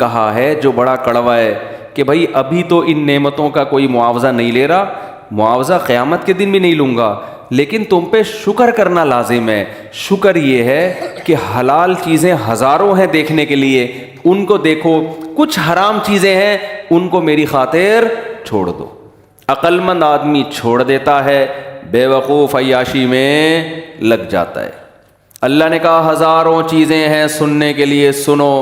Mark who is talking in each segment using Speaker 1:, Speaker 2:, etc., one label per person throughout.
Speaker 1: کہا ہے جو بڑا کڑوا ہے کہ بھائی ابھی تو ان نعمتوں کا کوئی معاوضہ نہیں لے رہا, معاوضہ قیامت کے دن بھی نہیں لوں گا, لیکن تم پہ شکر کرنا لازم ہے. شکر یہ ہے کہ حلال چیزیں ہزاروں ہیں دیکھنے کے لیے, ان کو دیکھو, کچھ حرام چیزیں ہیں ان کو میری خاطر چھوڑ دو. عقل مند آدمی چھوڑ دیتا ہے, بے وقوف عیاشی میں لگ جاتا ہے. اللہ نے کہا ہزاروں چیزیں ہیں سننے کے لیے, سنو.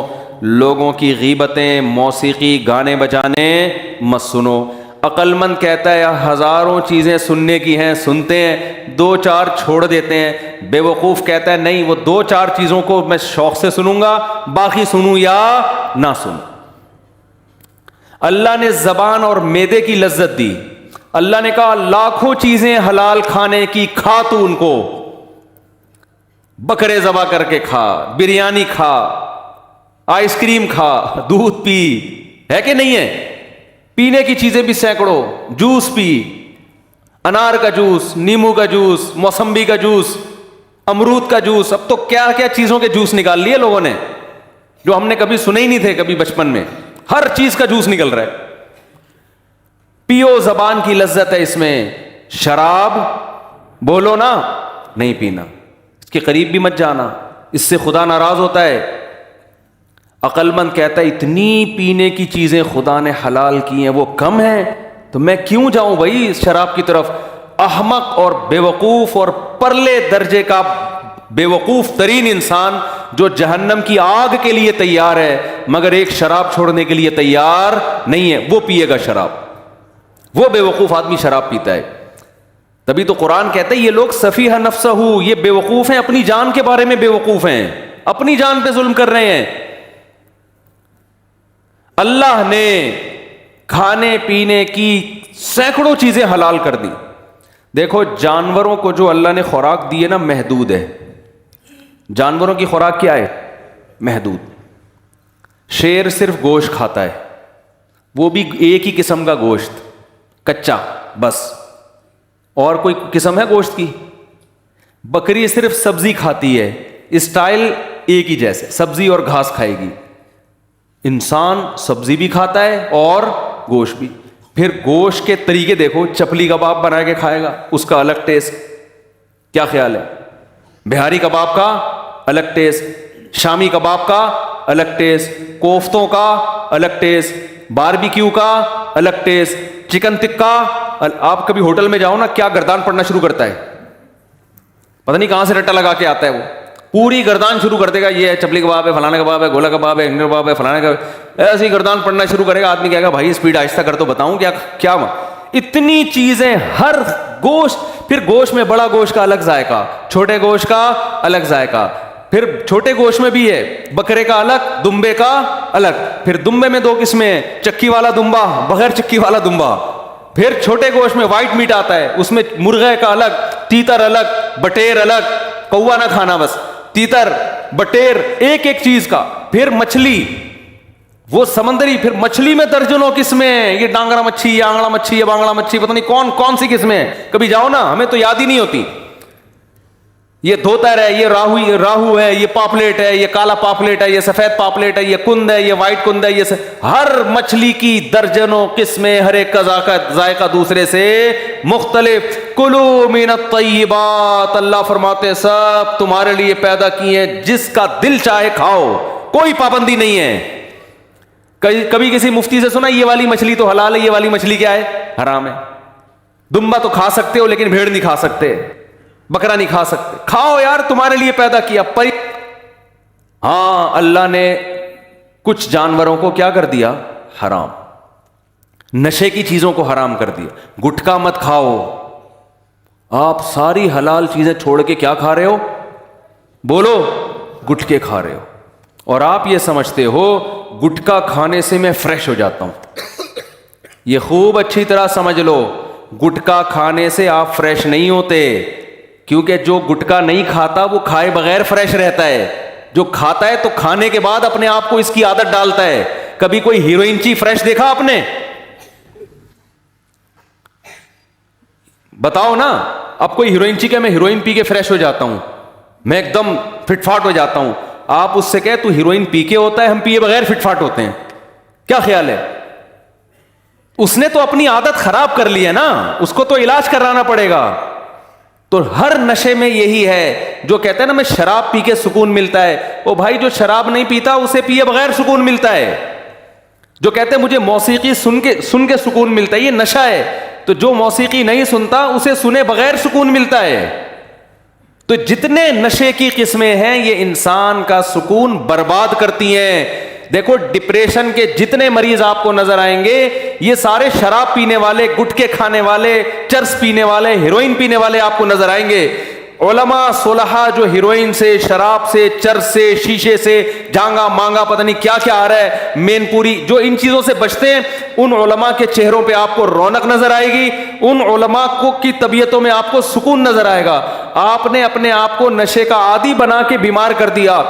Speaker 1: لوگوں کی غیبتیں, موسیقی, گانے بجانے مت سنو. عقل مند کہتا ہے ہزاروں چیزیں سننے کی ہیں, سنتے ہیں, دو چار چھوڑ دیتے ہیں. بے وقوف کہتا ہے نہیں, وہ دو چار چیزوں کو میں شوق سے سنوں گا, باقی سنوں یا نہ سنوں. اللہ نے زبان اور معدے کی لذت دی. اللہ نے کہا لاکھوں چیزیں حلال کھانے کی, کھا تو ان کو, بکرے ذبح کر کے کھا, بریانی کھا, آئس کریم کھا, دودھ پی, ہے کہ نہیں ہے؟ پینے کی چیزیں بھی سینکڑوں, جوس پی, انار کا جوس, نیمبو کا جوس, موسمبی کا جوس, امرود کا جوس. اب تو کیا کیا چیزوں کے جوس نکال لیے لوگوں نے جو ہم نے کبھی سنے ہی نہیں تھے کبھی بچپن میں. ہر چیز کا جوس نکل رہا ہے. پیو, زبان کی لذت ہے اس میں. شراب بولو نا, نہیں پینا, اس کے قریب بھی مت جانا, اس سے خدا ناراض ہوتا ہے. عقل مند کہتا ہے اتنی پینے کی چیزیں خدا نے حلال کی ہیں, وہ کم ہیں تو میں کیوں جاؤں بھائی شراب کی طرف. احمق اور بے وقوف اور پرلے درجے کا بے وقوف ترین انسان جو جہنم کی آگ کے لیے تیار ہے مگر ایک شراب چھوڑنے کے لیے تیار نہیں ہے, وہ پیے گا شراب. وہ بے وقوف آدمی شراب پیتا ہے. تبھی تو قرآن کہتا ہے یہ لوگ سفیہ نفسہ, یہ بے وقوف ہیں, اپنی جان کے بارے میں بے وقوف ہیں, اپنی جان پہ ظلم کر رہے ہیں. اللہ نے کھانے پینے کی سینکڑوں چیزیں حلال کر دی. دیکھو جانوروں کو جو اللہ نے خوراک دی ہے نا محدود ہے. جانوروں کی خوراک کیا ہے؟ محدود. شیر صرف گوشت کھاتا ہے, وہ بھی ایک ہی قسم کا گوشت, کچا بس, اور کوئی قسم ہے گوشت کی؟ بکری صرف سبزی کھاتی ہے, اسٹائل ایک ہی جیسے, سبزی اور گھاس کھائے گی. انسان سبزی بھی کھاتا ہے اور گوشت بھی. پھر گوشت کے طریقے دیکھو, چپلی کباب بنا کے کھائے گا, اس کا الگ ٹیسٹ. کیا خیال ہے؟ بہاری کباب کا الگ ٹیسٹ, شامی کباب کا الگ ٹیسٹ, کوفتوں کا الگ ٹیسٹ, باربیکیو کا الگ ٹیسٹ, چکن ٹکا. آپ کبھی ہوٹل میں جاؤ نا, کیا گردان پڑنا شروع کرتا ہے, پتہ نہیں کہاں سے رٹا لگا کے آتا ہے, وہ پوری گردان شروع کر دے گا, یہ ہے چپلی کباب ہے, فلانا کباب ہے, گولا کباب ہے, انڈر کباب ہے, فلانا کا, ایسے ہی گردان پڑنا شروع کرے گا. آدمی کہے گا بھائی اسپیڈ آہستہ کر تو بتاؤں کیا اتنی چیزیں, ہر گوشت. پھر گوشت میں بڑا گوشت کا الگ ذائقہ, چھوٹے گوشت کا الگ ذائقہ. پھر چھوٹے گوشت میں بھی ہے بکرے کا الگ, دمبے کا الگ. پھر دمبے میں دو قسمیں, چکی والا دمبا, بغیر چکی والا دمبا. پھر چھوٹے گوشت میں وائٹ میٹ آتا ہے, اس میں مرغے کا الگ, تیتر الگ, بٹیر الگ, کوا نہ کھانا بس, تیتر بٹیر ایک ایک چیز کا. پھر مچھلی وہ سمندری, پھر مچھلی میں درجنوں قسمیں, یہ ڈانگرا مچھی, یہ آنگڑا مچھی, یہ بانگڑا مچھی, پتہ نہیں کون کون سی قسمیں. کبھی جاؤ نا, ہمیں تو یاد ہی نہیں ہوتی. یہ دھوتر ہے, یہ راہو ہے, یہ پاپلیٹ ہے, یہ کالا پاپلیٹ ہے, یہ سفید پاپلیٹ ہے, یہ کند ہے, یہ وائٹ کند ہے, یہ ہر مچھلی کی درجنوں قسمیں, ہر ایک کا ذائقہ دوسرے سے مختلف. کلوا من الطیبات, اللہ فرماتے ہیں سب تمہارے لیے پیدا کیے ہیں, جس کا دل چاہے کھاؤ, کوئی پابندی نہیں ہے. کبھی کسی مفتی سے سنا یہ والی مچھلی تو حلال ہے, یہ والی مچھلی کیا ہے, حرام ہے. دمبا تو کھا سکتے ہو لیکن بھیڑ نہیں کھا سکتے, بکرا نہیں کھا سکتے. کھاؤ یار, تمہارے لیے پیدا کیا. ہاں اللہ نے کچھ جانوروں کو کیا کر دیا, حرام. نشے کی چیزوں کو حرام کر دیا. گٹکا مت کھاؤ. آپ ساری حلال چیزیں چھوڑ کے کیا کھا رہے ہو, بولو, گٹکے کھا رہے ہو. اور آپ یہ سمجھتے ہو گٹکا کھانے سے میں فریش ہو جاتا ہوں. یہ خوب اچھی طرح سمجھ لو, گٹکا کھانے سے آپ فریش نہیں ہوتے, کیونکہ جو گٹکا نہیں کھاتا وہ کھائے بغیر فریش رہتا ہے. جو کھاتا ہے تو کھانے کے بعد اپنے آپ کو اس کی عادت ڈالتا ہے. کبھی کوئی ہیروئن چی فریش دیکھا آپ نے؟ بتاؤ نا, اب کوئی ہیروئن چی کہ میں ہیروئن پی کے فریش ہو جاتا ہوں, میں ایک دم فٹ فاٹ ہو جاتا ہوں. آپ اس سے کہے تو ہیروئن پی کے ہوتا ہے, ہم پیے بغیر فٹ فاٹ ہوتے ہیں. کیا خیال ہے؟ اس نے تو اپنی عادت خراب کر لی ہے نا, اس کو تو علاج کرانا پڑے گا. تو ہر نشے میں یہی ہے. جو کہتا ہے نا میں شراب پی کے سکون ملتا ہے, وہ بھائی جو شراب نہیں پیتا اسے پیے بغیر سکون ملتا ہے. جو کہتے ہیں مجھے موسیقی سن کے سکون ملتا ہے, یہ نشہ ہے. تو جو موسیقی نہیں سنتا اسے سنے بغیر سکون ملتا ہے. تو جتنے نشے کی قسمیں ہیں یہ انسان کا سکون برباد کرتی ہیں. دیکھو ڈپریشن کے جتنے مریض آپ کو نظر آئیں گے یہ سارے شراب پینے والے, گٹکے کھانے والے, چرس پینے والے, ہیروئن پینے والے آپ کو نظر آئیں گے. علماء صلحاء جو ہیروئن سے, شراب سے, چرس سے, شیشے سے, جانگا مانگا پتہ نہیں کیا کیا آ رہا ہے, مین پوری, جو ان چیزوں سے بچتے ہیں ان علماء کے چہروں پہ آپ کو رونق نظر آئے گی, ان علماء کی طبیعتوں میں آپ کو سکون نظر آئے گا. آپ نے اپنے آپ کو نشے کا عادی بنا کے بیمار کر دیا.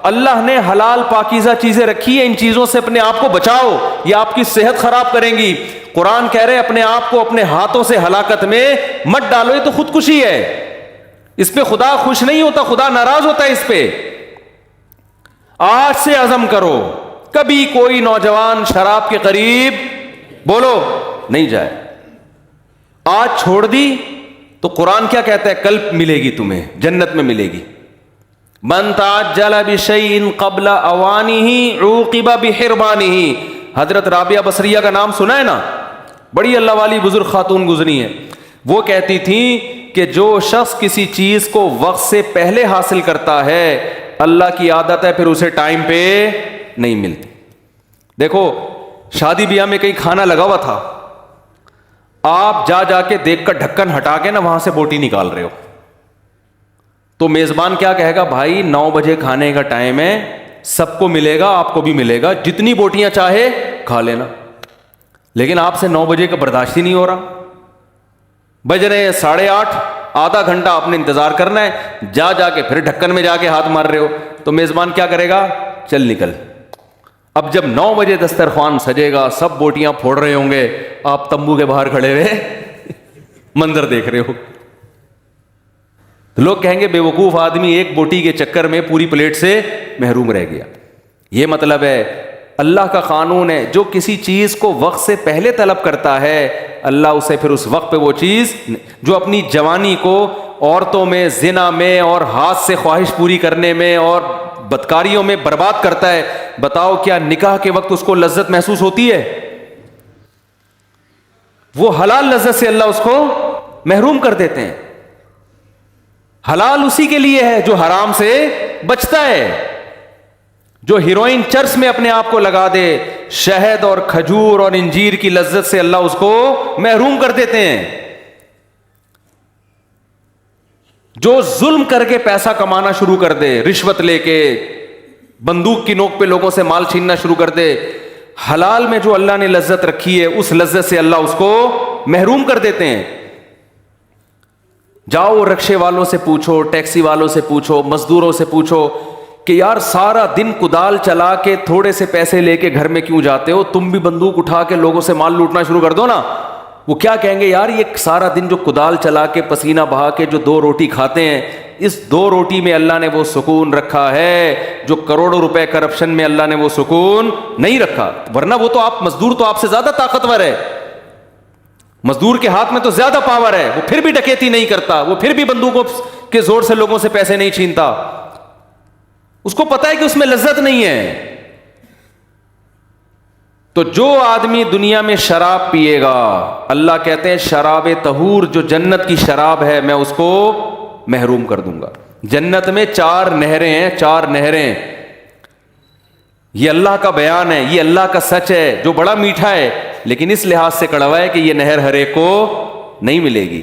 Speaker 1: اللہ نے حلال پاکیزہ چیزیں رکھی ہیں, ان چیزوں سے اپنے آپ کو بچاؤ, یہ آپ کی صحت خراب کریں گی. قرآن کہہ رہے اپنے آپ کو اپنے ہاتھوں سے ہلاکت میں مت ڈالو, یہ تو خودکشی ہے. اس پہ خدا خوش نہیں ہوتا, خدا ناراض ہوتا ہے اس پہ. آج سے عزم کرو کبھی کوئی نوجوان شراب کے قریب بولو نہیں جائے. آج چھوڑ دی تو قرآن کیا کہتا ہے, کل ملے گی تمہیں, جنت میں ملے گی. من تعجل بشیء قبل اوانہ عوقب بحرمانہ. حضرت رابعہ بصریہ کا نام سنا ہے نا, بڑی اللہ والی بزرگ خاتون گزری ہیں. وہ کہتی تھیں کہ جو شخص کسی چیز کو وقت سے پہلے حاصل کرتا ہے اللہ کی عادت ہے پھر اسے ٹائم پہ نہیں ملتی. دیکھو شادی بیاہ میں کہیں کھانا لگا ہوا تھا, آپ جا کے دیکھ کر ڈھکن ہٹا کے نا وہاں سے بوٹی نکال رہے ہو, تو میزبان کیا کہے گا, بھائی 9 بجے کھانے کا ٹائم ہے, سب کو ملے گا, آپ کو بھی ملے گا, جتنی بوٹیاں چاہے کھا لینا. لیکن آپ سے 9 بجے کا برداشت ہی نہیں ہو رہا, بج رہے ہیں 8:30, آدھا گھنٹہ آپ نے انتظار کرنا ہے, جا کے پھر ڈھکن میں جا کے ہاتھ مار رہے ہو, تو میزبان کیا کرے گا, چل نکل. اب جب 9 بجے دسترخوان سجے گا, سب بوٹیاں پھوڑ رہے ہوں گے, آپ تمبو کے باہر کھڑے ہوئے منظر دیکھ رہے ہو, تو لوگ کہیں گے بے وقوف آدمی ایک بوٹی کے چکر میں پوری پلیٹ سے محروم رہ گیا. یہ مطلب ہے اللہ کا قانون ہے, جو کسی چیز کو وقت سے پہلے طلب کرتا ہے اللہ اسے پھر اس وقت پہ وہ چیز, جو اپنی جوانی کو عورتوں میں, زنا میں اور ہاتھ سے خواہش پوری کرنے میں اور بدکاریوں میں برباد کرتا ہے, بتاؤ کیا نکاح کے وقت اس کو لذت محسوس ہوتی ہے؟ وہ حلال لذت سے اللہ اس کو محروم کر دیتے ہیں. حلال اسی کے لیے ہے جو حرام سے بچتا ہے. جو ہیروئن چرس میں اپنے آپ کو لگا دے, شہد اور کھجور اور انجیر کی لذت سے اللہ اس کو محروم کر دیتے ہیں. جو ظلم کر کے پیسہ کمانا شروع کر دے, رشوت لے کے بندوق کی نوک پہ لوگوں سے مال چھیننا شروع کر دے, حلال میں جو اللہ نے لذت رکھی ہے اس لذت سے اللہ اس کو محروم کر دیتے ہیں. جاؤ رکشے والوں سے پوچھو, ٹیکسی والوں سے پوچھو, مزدوروں سے پوچھو کہ یار سارا دن کدال چلا کے تھوڑے سے پیسے لے کے گھر میں کیوں جاتے ہو, تم بھی بندوق اٹھا کے لوگوں سے مال لوٹنا شروع کر دو نا. وہ کیا کہیں گے, یار یہ سارا دن جو کدال چلا کے پسینہ بہا کے جو 2 روٹی کھاتے ہیں, اس 2 روٹی میں اللہ نے وہ سکون رکھا ہے جو کروڑوں روپے کرپشن میں اللہ نے وہ سکون نہیں رکھا. ورنہ وہ تو آپ مزدور تو آپ سے زیادہ طاقتور ہے, مزدور کے ہاتھ میں تو زیادہ پاور ہے, وہ پھر بھی ڈکیتی نہیں کرتا, وہ پھر بھی بندوقوں کے زور سے لوگوں سے پیسے نہیں چھینتا, اس کو پتا ہے کہ اس میں لذت نہیں ہے. تو جو آدمی دنیا میں شراب پیے گا, اللہ کہتے ہیں شراب طہور جو جنت کی شراب ہے میں اس کو محروم کر دوں گا. جنت میں 4 نہریں ہیں, 4 نہریں. یہ اللہ کا بیان ہے, یہ اللہ کا سچ ہے جو بڑا میٹھا ہے, لیکن اس لحاظ سے کڑوا ہے کہ یہ نہر ہر ایک کو نہیں ملے گی.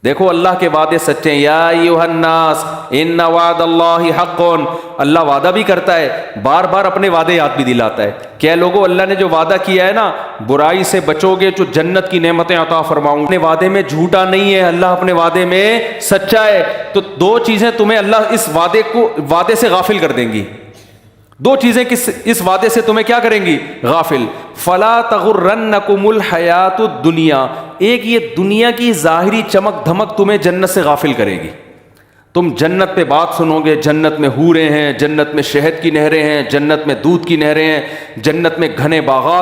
Speaker 1: دیکھو اللہ کے وعدے سچے ہیں, یا ایھا الناس ان وعد اللہ حق. اللہ وعدہ بھی کرتا ہے, بار بار اپنے وعدے یاد بھی دلاتا ہے. کیا لوگوں اللہ نے جو وعدہ کیا ہے نا, برائی سے بچو گے جو جنت کی نعمتیں عطا فرماؤں, اپنے وعدے میں جھوٹا نہیں ہے, اللہ اپنے وعدے میں سچا ہے. تو 2 چیزیں تمہیں اللہ اس وعدے سے غافل کر دیں گی. 2 چیزیں اس وعدے سے تمہیں کیا کریں گی, غافل. فلا تغرنکم الحیات الدنیا, ایک یہ دنیا کی ظاہری چمک دھمک تمہیں جنت سے غافل کرے گی. تم جنت پہ بات سنو گے، جنت میں حوریں ہیں، جنت میں شہد کی نہریں ہیں، جنت میں دودھ کی نہریں ہیں، جنت میں گھنے باغات